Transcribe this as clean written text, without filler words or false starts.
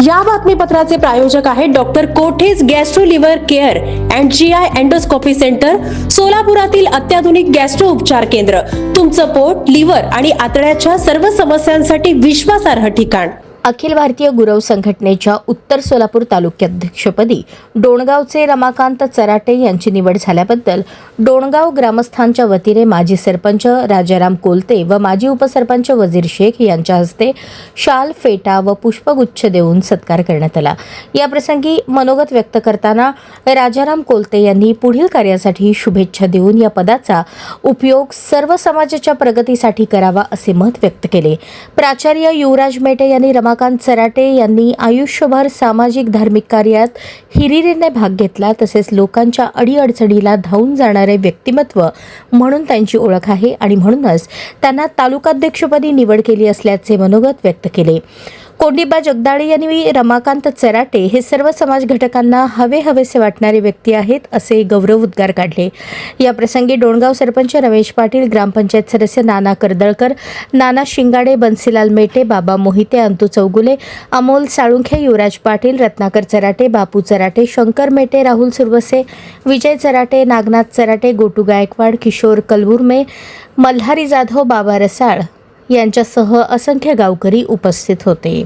या बातमीपत्राचे प्रायोजक आहेत डॉक्टर कोठेज gastro liver care and GI endoscopy centre, सोलापुरातील अत्याधुनिक गॅस्ट्रो उपचार केंद्र. तुमचं पोट, लिव्हर आणि आतड्याच्या सर्व समस्यांसाठी विश्वासार्ह ठिकाण. अखिल भारतीय गुरव संघटनेच्या उत्तर सोलापूर तालुक्याध्यक्षपदी डोणगावचे रमाकांत चराटे यांची निवड झाल्याबद्दल डोणगाव ग्रामस्थांच्या वतीने माजी सरपंच राजाराम कोलते व माजी उपसरपंच वजीर शेख यांच्या हस्ते शाल, फेटा व पुष्पगुच्छ देऊन सत्कार करण्यात आला. या प्रसंगी मनोगत व्यक्त करताना राजाराम कोलते यांनी पुढील कार्यासाठी शुभेच्छा देऊन या पदाचा उपयोग सर्व समाजाच्या प्रगतीसाठी करावा असे मत व्यक्त केले. प्राचार्य युवराज मेटे यांनी रमाकांत चराटे यांनी आयुष्यभर सामाजिक धार्मिक कार्यात हिरिरीने भाग घेतला, तसेच लोकांच्या अडीअडचणीला धावून जाणारे व्यक्तिमत्व म्हणून त्यांची ओळख आहे आणि म्हणूनच त्यांना तालुकाध्यक्षपदी निवड केली असल्याचे मनोगत व्यक्त केले. कोंडिबा जगदाळे यांनी रमाकांत चराटे हे सर्व समाज घटकांना हवेसे वाटणारे व्यक्ती आहेत असे गौरवोद्गार काढले. या प्रसंगी डोणगाव सरपंच रमेश पाटील, ग्रामपंचायत सदस्य नाना कर्दळकर, नाना शिंगाडे, बन्सीलाल मेटे, बाबा मोहिते, अंतू चौगुले, अमोल साळुंखे, युवराज पाटील, रत्नाकर चराटे, बापू चराटे, शंकर मेटे, राहुल सुरवसे, विजय चराटे, नागनाथ चराटे, गोटू गायकवाड, किशोर कलबुर्मे, मल्हारी जाधव, बाबा रसाळ यांच्यासह असंख्य गावकरी उपस्थित होते.